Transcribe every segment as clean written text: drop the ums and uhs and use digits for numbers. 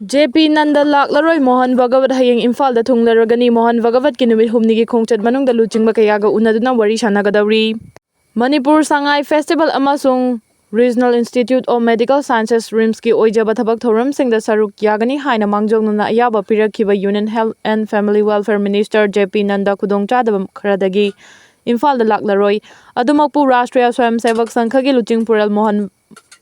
JP Nanda Laklani Mohan Bhagavat hayeng Imphal da thunglaragani Mohan Bhagavat ki numit humni gi khongchat manungda luchingba kayaga unaduna wari sanagadawri. Manipur Sangai Festival amasung Regional Institute of Medical Sciences RIMS ki oijaba thabak thoram singda saruk yagani haina mangjongna ayaba pirakhiba Union Health and Family Welfare Minister JP Nanda khudongchadaba kharadagi Imphal da laklaroi adumakpu Rashtriya Swayamsevak Sangha gi luchingpural Mohan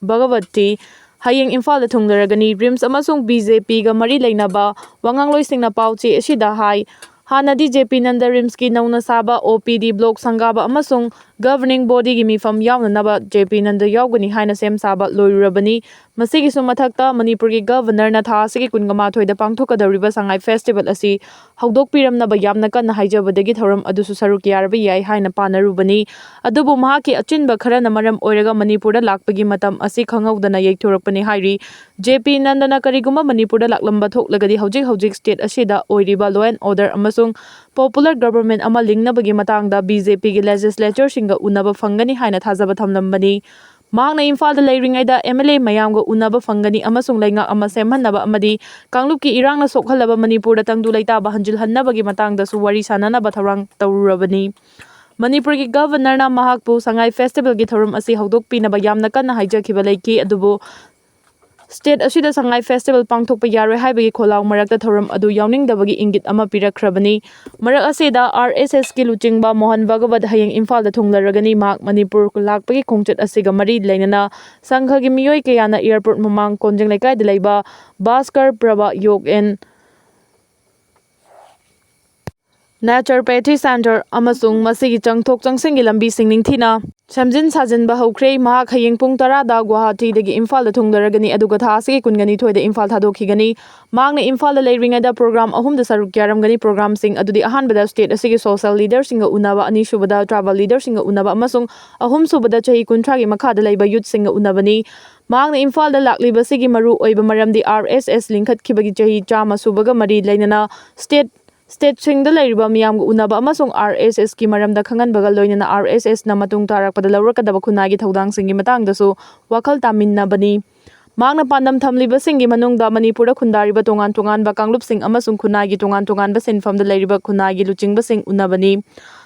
Bhagavati hayeng Imphal da thunglaragani RIMS amasung BJP ga mari leinaba wangangloi singna pauchi asida hai hanadi JP Nanda RIMS ki nauna saba OPD block sangaba amasung governing body gi mifam yawnanaba JP Nanda yawgani haina sem saba loirurabani masigi sumathakta Manipur gi governor na tha sigi kungama thoida pangthokadariba sangai festival asi hawdok piramnaba yamna kanna haijabadagi thoram adusu saruk yaraba yai haina panarubani adubu mahaki achinba kharana maram oiraga Manipur da lakpagi matam asi khangawdana yekthorakpani hairi JP Nanda na kariguma Manipur da laklamba thoklagadi hawjik state asida oiriba law and order amasung popular government ama lingnabagi matangda BJP gi legislature singa unaba fangani haina thajaba thamlambani Mahangna Imphal da leiringaida MLA mayamga unaba fangani amasung laingak ama semhannaba amadi kanglup ki irangna sokhalaba Manipur da tangdu leitaba hanjilhannabagi matangda su wari sananaba tharang tawrurabani Manipur ki governor na mahakpu sangai festival gi thorum asi hawdok pinaba yamna kanna haijakhiba leiki adubu state asida sangai festival pangthokpa yaroi haibagi kholau marakta thorum adu yawningdabagi ingit ama pirakhrabani marak asida RSS ki luchingba Mohan Bhagavat hayeng Imphal da thunglaragani mak Manipur lakpagi khongchat asiga mari leinana sangha gi miyoi kayana airport mamang konjing laikai da leiba Bhaskar Prabha Yog and Naturopathy Center amasung masigi changthok changsingi lambi singningthina Samjin Sajinba Hokre Mahak hayeng pung 10 da Guwahati dagi Imphal da thunglaragani aduga tha asigi kungani thoida Imphal thadokhigani mangna Imphal da leiringada program ahum da saruk yaramgani program sing adudi ahanbada state asigi social leader singa unaba ani subada travel leader singa unaba amasung ahum subada chahi 30 gi makha da leiba youth singa unabani mangna Imphal da lakliba sigi maru oiba maramdi RSS linkhat khibagi chahi 100 subaga mari leinana State singda leiriba miyamga unaba amasung RSS ki maramda khanganbaga loinana RSS na matung tarakpada lawrakadaba khunagi thodang singi matangdasu wakhal taminnabani mangna pandam thamliba singi manungda Manipur khundariba tongan ba kanglup sing amasung khunagi tongan ba sinfamda leiriba khunagi luchingba sing unabani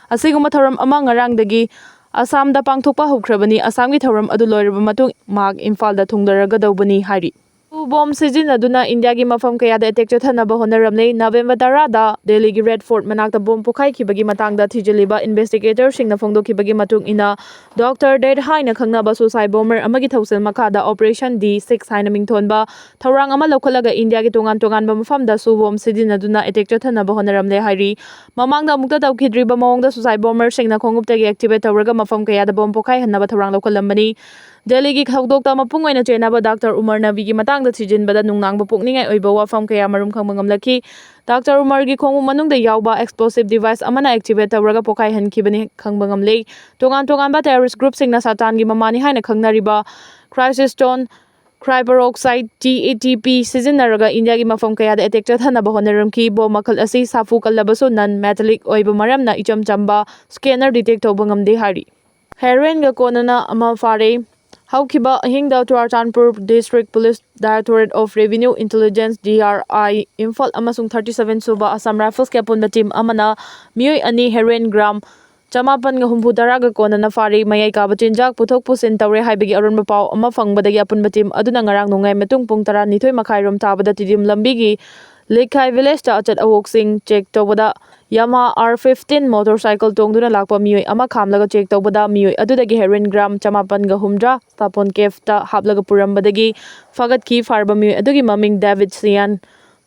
asiguma thoram ama ngarangdagi Assam da pangthokpa hokhrabani Assam gi thoram adu loiriba matung mak Imphal da thunglaragadaubani hairi Bom season aduna India gi Mafam Kayada attack chathanaba honaramne November 10 da Delhi gi Red Fort manakta bom pokhai khibagi matangda thijeliba investigator singna phongdokhibagi matung ina Dr. Dead haina khangnaba suicide bomber amagi thousel makhada operation D6 haina mingthonba thorang ama lokhalaga India gi tongan ba mafamda su bom season aduna attack chathanaba honaramne hairi mamangda amukta tawkhidriba mawongda suicide bomber singna khonguptagi activate tawraga Mafam Kayada bom pokhai hannaba thorang lokhalambani Delhi gi khawdokta mapung oina chenaba Dr. Umar Nabi gi matangda thijinbada nungnangba pokningai oiba wafam kaya marum khangba ngamlaki Dr. Umar gi khongmu manungda yawba explosive device amana activate tawraga pokai hankibani khangba ngamle tongan ba terrorist group singna satan gi mamani haina khangnariba crisis stone Cryperoxide TATP sizinaraga India gi Mafam Kayada attack chathanaba honaramki bom makhal asi safu kallabasu non metallic oiba maramna icham chamba scanner detect tawba ngamde hari heroin ga konana ama fare Haukiba Hingda Ccpur District Police Directorate of Revenue Intelligence DRI Imphal amasung 37 suba Assam Rifles ke apunba team amana miyoi ani heroin gram 550 ga konana fari mayai ka bachinjak puthok pusin tawre haibagi aronba pau ama fangbadagi apunba team aduna ngarang nungai metung pung 12 makhairom tabada tidim lambigi Lekhai village ta achat awok sing check tawbada Yamaha R15 motorcycle tongduna lakpa miyoi ama khamlaga check tawbada miyoi adudagi heroin gram 550 tapon cave ta haplaga purambadagi fagat ki farba miyoi adugi maming David Sian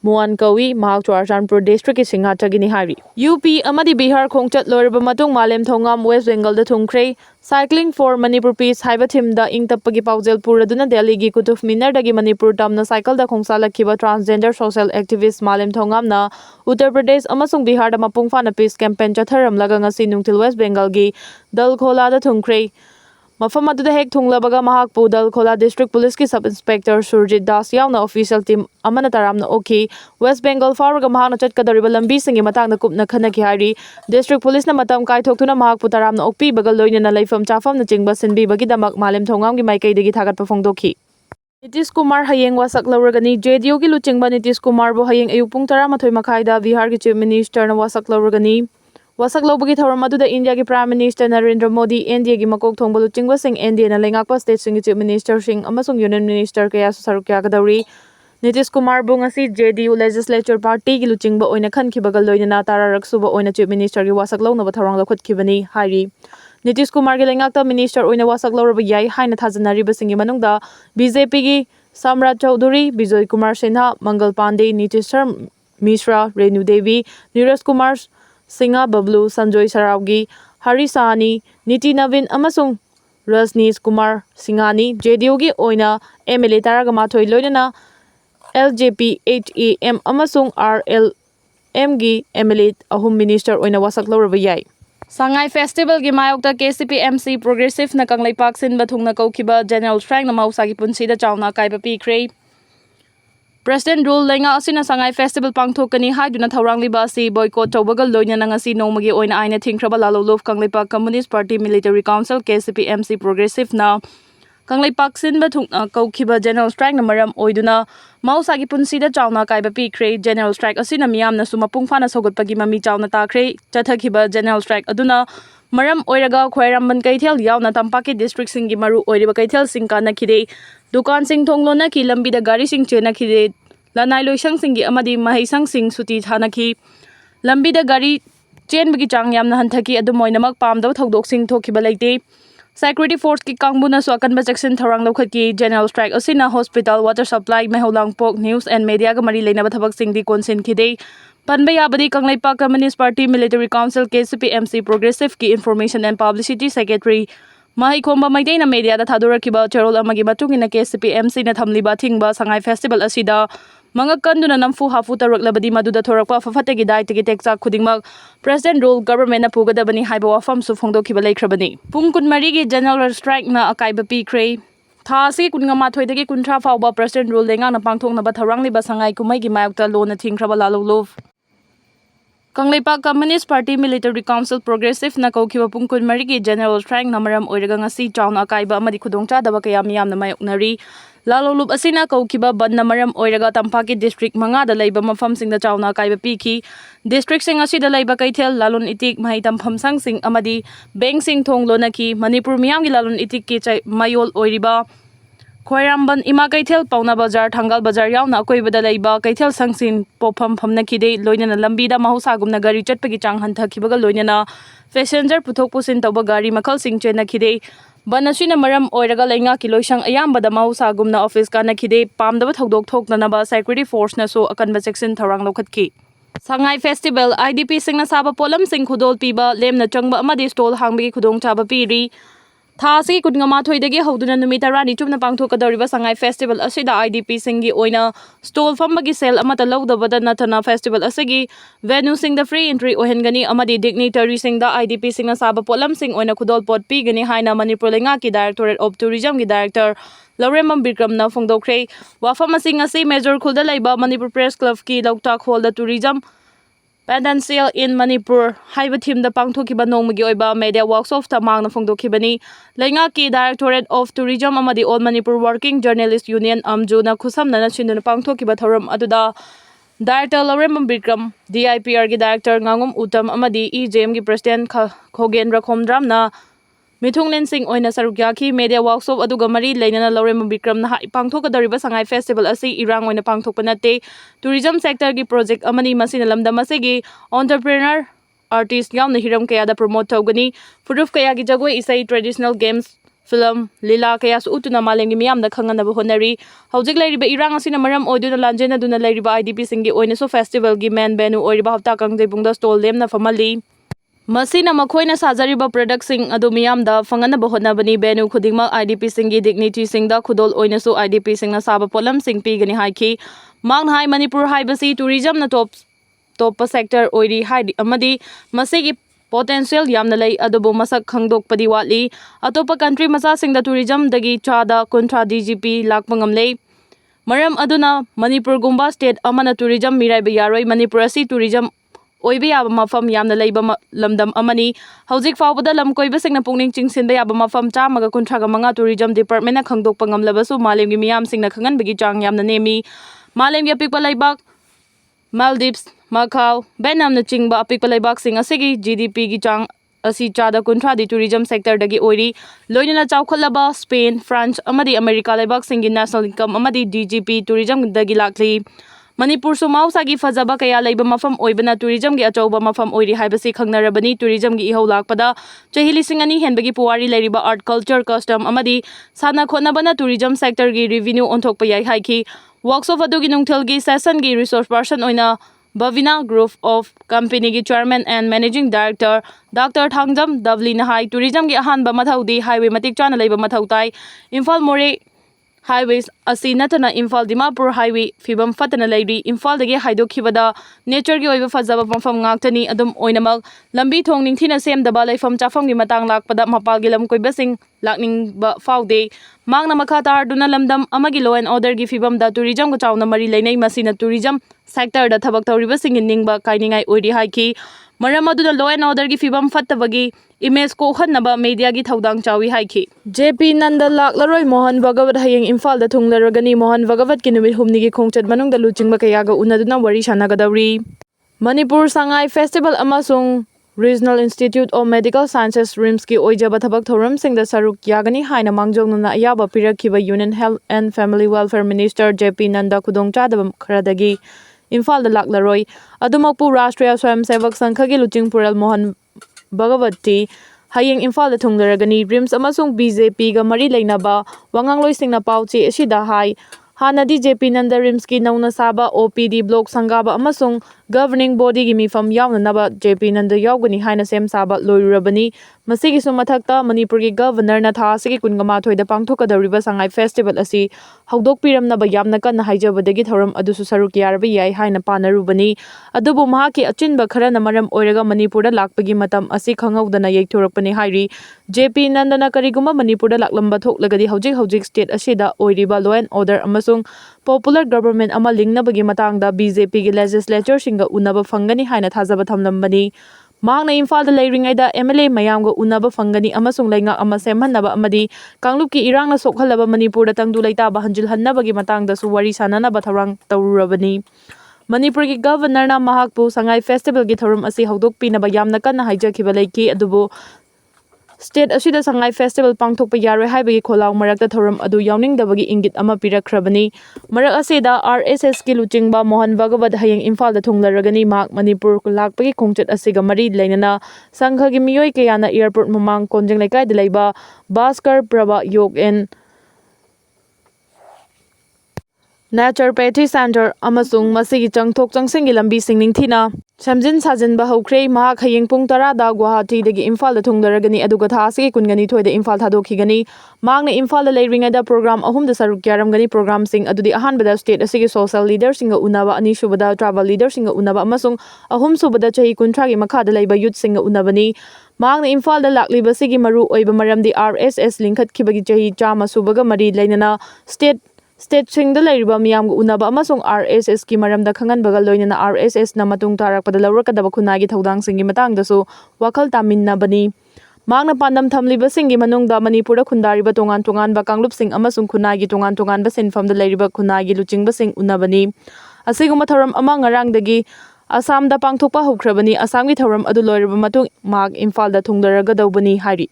Muan Kawi Mahak Ccpur District ki Singha Chagini Hari UP amadi Bihar khongchat loriba matung Malem Thongam West Bengal da thungkhrei Cycling for Manipur Peace haiba thim da ingtappagi paujel puraduna Delhi gi Kutuf Minar dagi Manipur tamna cycle da khongsalakhiba transgender social activist Malem Thongam na Uttar Pradesh amasung Bihar da mapung fana peace campaign chatharamlaga ngasi nungtil West Bengal gi Dalkhola da thungkhrei Mafam aduda hek thunglabaga mahakpu Dalkhola District Police ki Sub Inspector Surjit Das yauna official team amana taramna oki West Bengal faraga mahakna chatkadariba lambi singi matangna kupna khanaki hari District Police na matam kai thoktuna mahakpu taramna okpi bagal loinana leifam chafam na chingba sinbi bagi damak Malem Thongam gi maikai dagi thagat pa phongdokhi Nitish Kumar ꯍꯌꯦꯡ ꯋꯥꯁꯛ ꯂꯧꯔꯒꯅꯤ ꯖꯦꯗꯤꯌꯨꯒꯤ ꯂꯨꯆꯤꯡꯕ ꯅꯤꯇꯤꯁ ꯀꯨꯃꯥꯔꯕꯨ ꯍꯌꯦꯡ ꯑꯌꯨꯛ ꯄꯨꯡ 12 ꯃꯈꯥꯏꯗ ꯕꯤꯍꯥꯔꯒꯤ chief ꯃꯤꯅꯤꯁꯇꯔꯅ ꯋꯥꯁꯛ ꯂꯧꯔꯒꯅꯤ ꯋꯥꯁꯛ ꯂꯧꯕꯒꯤ ꯊꯧꯔꯝ ꯑꯗꯨꯗ ꯏꯟꯗꯤꯌꯥꯒꯤ ꯄ꯭ꯔꯥꯏꯝ ꯃꯤꯅꯤꯁꯇꯔ ꯅꯔꯦꯟꯗ꯭ꯔ ꯃꯣꯗꯤ ꯑꯦꯟꯗꯤꯑꯦꯒꯤ ꯃꯀꯣꯛ ꯊꯣꯡꯕ ꯂꯨꯆꯤꯡꯕꯁꯤꯡ ꯑꯦꯟꯗꯤꯑꯦꯅ ꯂꯩꯉꯥꯛꯄ ꯁ꯭ꯇꯦꯠꯁꯤꯡꯒꯤ ꯆꯤꯐ ꯃꯤꯅꯤꯁꯇꯔꯁꯤꯡ ꯑꯃꯁꯨꯡ ꯌꯨꯅꯤꯌꯟ ꯃꯤꯅꯤꯁꯇꯔ ꯀꯌꯥꯁꯨ ꯁꯔꯨꯛ ꯌꯥꯒꯗꯧꯔꯤ ꯅꯤꯇꯤꯁ ꯀꯨꯃꯥꯔꯕꯨ ꯉꯁꯤ ꯖꯦꯗꯤꯌꯨ ꯂꯦꯖꯤꯁꯂꯦꯆꯔ ꯄꯥꯔꯇꯤꯒꯤ ꯂꯨꯆꯤꯡꯕ ꯑꯣꯏꯅ ꯈꯟꯈꯤꯕꯒ ꯂꯣꯏꯅꯅ ꯇꯔꯥꯔꯛ ꯁꯨꯕ ꯑꯣꯏꯅ ꯆꯤꯐ ꯃꯤꯅꯤꯁꯇꯔꯒꯤ ꯋꯥꯁꯛ ꯂꯧꯅꯕ ꯊꯧꯔꯥꯡ ꯂꯧꯈꯠꯈꯤꯕꯅꯤ ꯍꯥꯏꯔꯤ ꯅꯤꯇꯤꯁ ꯀꯨꯃꯥꯔꯒꯤ ꯂꯩꯉꯥꯛꯇ ꯃꯤꯅꯤꯁꯇꯔ ꯑꯣꯏꯅ ꯋꯥꯁꯛ ꯂꯧꯔꯕ ꯌꯥꯏ ꯍꯥꯏꯅ ꯊꯥꯖꯅꯔꯤꯕꯁꯤꯡꯒꯤ ꯃꯅꯨꯡꯗ ꯕꯤꯖꯦꯄꯤꯒꯤ ꯁꯝꯔꯥꯖ ꯆꯧꯙꯨꯔꯤ, ꯕꯤꯖꯣꯏ ꯀꯨꯃꯥꯔ ꯁꯤꯟꯍꯥ, ꯃꯪꯒꯜ ꯄꯥꯟꯗꯦ, ꯅꯤꯇꯤꯁꯔ ꯃꯤश्रा, रेणु देवी, नीरज कुमार सिंह, बबलू, संजय सरावगी, हरी साहनी, नीति नवीन अमसुंग रजनीश कुमार सिंघानी जेडीयूगी ओइना एमएलए 12 लोइनना एलजेपी 8am अमसुंग आरएलएमगी एमएलए 3 मिनिस्टर ओइना वासक लौरबा याई सांगाई फेस्टिवल की मायोक्ता केसीपीएमसी प्रोग्रेसिव न कंगलैपाक सिनबा थुंगना कौखिबा जनरल स्ट्राइक न मौसागी पुंसीदा चावना कायबा पीख्रे President Rule Lenga asina sangai festival pangthokani haiduna thaurangliba asi boycott tawbaga loinana ngasi nomagi oina aina thingkraba lalolof Kangleipak Communist Party Military Council KCPMC Progressive na Kangleipak sinba thungna kaukhiba general strike na maram oiduna mausagi punsida chawna kaiba pikre general strike asina miyamna suma pungfana sogotpagi mami chawna takre chathakiba general strike aduna maram oiraga khwairamban kaithel yauna tampaki district singi maru oiriba kaithel singka nakhide दुकान सिंह थोंगलोना की लंबी गाड़ी सिंह चेना खिदे लनाई लोइसंग सिंगी अमदी महिसंग सिंह सुती थानखी लंबी गाड़ी chain बगी चांग यामना हंथकी अदुमोइनमक पामदव थौदोक सिंह थोखिबा लेते security force की कांगबुना सो अकनबा सेक्शन थौरांग लौखकी जनरल स्ट्राइक असिना हॉस्पिटल वाटर सप्लाई मेहौलांगपोक न्यूज एंड मीडिया गा मरी लेनबा थबक सिंह दी कोनसिन खिदे पनबे याबदी Kangleipak Communist Party Military Council KCPMC progressive की information and publicity secretary Mahaikomba Maitena media da thadurakiba charol amagi matungina KCPMC na thamliba thingba sangai festival asida mangakanduna namfu hafu taruklabadi maduda thorakpa fafategi daitegi tekcha khudingmak President Rule government na pugadabani haiba wafam su phongdokiba leikrabani pung kunmari gi general strike na akaiba pikre tha si kunga mathoidagi kunthra fawba President Rule lenga na pangthokna ba tharangliba sangai kumai gi mayokta lona thingkraba lalolov Kangleipak Communist Party Military Council Progressive na kaukiba pung kunmari gi general strike na maram oiraga ngasi chawna akaiba amadi khudongchadaba kaya miyamna mayoknari lalolub asina kaukiba ban na maram oiraga tampaki district manga da leiba mafam singda chawna akaiba piki district sing asida leiba kaithel lalon itik mahai tampham sang sing amadi bank sing thonglona ki manipur miyam gi lalon itik ki mayol oiriba Khwairamban ima kaithel pauna bazar thangal bazar yauna akoibada leiba kaithel sangsin pofam phamna khide loinana lambida mahusa gumna gari chatpagi chang hanthakibaga loinana passenger puthok pusin tawba gari makhal sing chena khide banasina maram oiraga leinga ki loisang ayambada mahusa gumna office kana khide pamdaba thodok thoknana ba security force na so akanba section tharang lokhatki Sangai Festival IDP singna saba polam sing khudol piba lemna changba amadi stall hangbi khudong chaba piri Thasi kudngama thoidagi hoduna numita rani chumna pangthokadoriba sangai festival asida IDP singi oina stall fambagi sel amata lawdabada nathana festival asigi venue singda free entry ohengani amadi dignitary singda IDP singna saba polam sing oina khudol pot pigani haina Manipur lenga ki Directorate of Tourism ki Director Lauremam Bikram na phongdokre wafam asing asi major khulda laiba Manipur Press Club ki Loktak Hall da tourism Potential in Manipur haiba thim da pangthokiba nongmagi oiba media workshop ta mangna phongdokhibani Lenga ki Directorate of Tourism amadi All Manipur Working Journalist Union amju na khusamna na chinuna pangthokiba thoram aduda Director Lauremam Bikram DIPR gi Director Ngangum Utam amadi EJM gi President Khogen Rakhomdram na Mithunglen Singh oina sarukyaki media workshop aduga mari leinana Lauremam Bikram na pangthokadariba sangai festival asi irang oina pangthokpa nate tourism sector gi project amani masina lamdam asigi entrepreneur artist yauna hiram kaya da promote tawgani furuf kaya gi jagoi isai traditional games film lila kaya su utuna malengi miyam da khangana ba honari hojik lairiba irang asina maram oiduna lanjena duna lairiba IDP singi oina so festival gi main venue oiriba hafta kangjai bungda stall lemna famali Masina makhoina sajariba product sing adu miyamda fangana bahonabani venue khudingma IDP singi dignity singda khudol oinasu IDP singna saba polam sing pigani haiki mang hai Manipur haibasi tourism na top sector oiri haidi amadi masigi potential yamna lei adubu masak khangdokpadi watli atopa country masa singda tourism dagi chada kontra DGP lakpangamlei maram aduna Manipur gumba state amana tourism mirai ba yaroi Manipur asi tourism oiba yaba mafam yamna leiba lamdam amani hojik faubada lam koibasingna pungning chingsinba yaba mafam 135 tourism department na khangdokpa ngamlabasu malemgi miyamsingna khanganbagi chang yamna nemi malemgi apikpa laibak Maldives Macau Vietnam na chingba apikpa laibaksing asigi GDP gi chang asi chada kunthra di tourism sector dagi oiri loinana chawkhalaba Spain France amadi America laibaksing gi national income amadi DGP tourism dagi lakli Manipur su mausagi fazaba kaya laiba mafam oibana tourism gi achauba mafam oiri haibasi khangnarabani tourism gi ihau lakpada chahili singani henbagi puwari lairiba art culture custom amadi sana khonabana tourism sector gi revenue onthokpa yai haiki workshop adugi nungthel gi session gi resource person oina Bhavina Group of Company gi Chairman and Managing Director Dr. Thangjam Davli na hai tourism gi ahanba mathaudi highway matik chana leiba mathautai Imphal More highways asi natana Imphal Dimapur highway fibam fatana leiri Imphal dagi haidokhibada nature gi oiba fazaba mafam ngaktani adum oinamak lambi thong ningthina semdaba laifam chafam gi matang lakpada mapal gi lam koibasing lakning ba faude mangna makha tarduna lamdam amagi law and order gi fibam da tourism go chawna mari leinai masina tourism sector da thabak tawriba singin ningba kainingai oiri haiki maram aduna law and order gi fibam fattabagi image ko hannaba media gi thaudang chawi haiki JP Nanda laklaroi Mohan Bhagavat hayeng Imphal da thunglaragani Mohan Bhagavat ki numit humni gi khongchat manung da luchingba kayaga unaduna wari sanagadawri Manipur Sangai Festival amasung Regional Institute of Medical Sciences RIMS ki oijaba thabak thoram singda saruk yagani haina mangjongna ayaba pirakhiba Union Health and Family Welfare Minister JP Nanda khudong chadabam kharadagi Imphal da laklaroi adumakpu Rashtriya Swayamsevak Sangha gi luching pural Mohan Bhagavati hayeng Imphal da thunglaragani RIMS amasung BJP ga mari leinaba wangangloi singna pauchi asida hai Hanadi JP Nanda RIMS ki nauna saba OPD block sangaba amasung governing body gi mifam yauna naba JP Nanda yaugani haina sem saba loirabani masigi su mathakta Manipur gi governor na tha sigi kungama thoida pangthokadariba sangai festival asi hawdok piram naba yamna kan haijabadagi thoram adusu saruk yarba yai haina panarubani adubu mahaki achinba khara na maram oiraga Manipur da lakpagi matam asi khangawdana yekthorakpani hairi JP Nanda na kariguma Manipur da laklamba thoklagadi hawjik state asida oiriba law and order amasung popular government ama lingnabagi matangda BJP gi legislature singa unaba fangani haina thajaba thamlambani Mangna Imphal da leiringaida MLA mayamga unaba fangani amasung lainga ama semhannaba amadi kanglupki irangna sokhalaba Manipur da tangdu leitaba hanjil hannabagi matangda su wari sananaba tharang tawrurabani Manipur gi governor na mahakpu sangai festival gi thorum asi hawdok pinaba yamna kanna haijakhiba leiki adubu state asida sangai festival pangthokpa yaroi haibagi kholang marakta thorum adu yawningdabagi ingit ama pirakhrabani marak asida RSS ki luchingba Mohan Bhagavat hayeng Imphal da thunglaragani mak Manipur lakpagi khongchat asiga mari leinana sangha gi miyoi kayana airport mamang konjeng laikai da leiba Bhaskar Prabha Yog and Naturopathy Center amasung masigi changthok changsingi lambi singning thina Samjin Sajinba Hokre Mahak hayeng pung 10 da Guwahati dagi Imphal da thunglaragani aduga tha asigi kungani thoida Imphal thadokhigani mangna Imphal da leiringaida program ahum da saruk yaramgani program sing adudi ahanbada state asigi social leader singa unaba ani subada travel leader singa unaba amasung ahum subada chahi 30 gi makha da leiba youth singa unabani mangna Imphal da lakliba sigi maru oiba maramdi RSS linkhat khibagi chahi 100 subaga mari leinana State singda leiriba miyamga unaba amasung RSS ki maramda khanganbaga loinana RSS na matung tarakpada lawrakadaba khunagi thaudang singi matangdasu wakhal taminnabani mangna pandam thamliba singi manungda Manipur da khundariba tongan ba kanglup sing amasung khunagi tongan ba sinfamda leiriba khunagi luchingba sing unabani asiguma thoram ama ngarangdagi Assam da pangthokpa hokrabani Assam gi thoram adu loiraba matung mak Imphal da thunglaragadaubani hari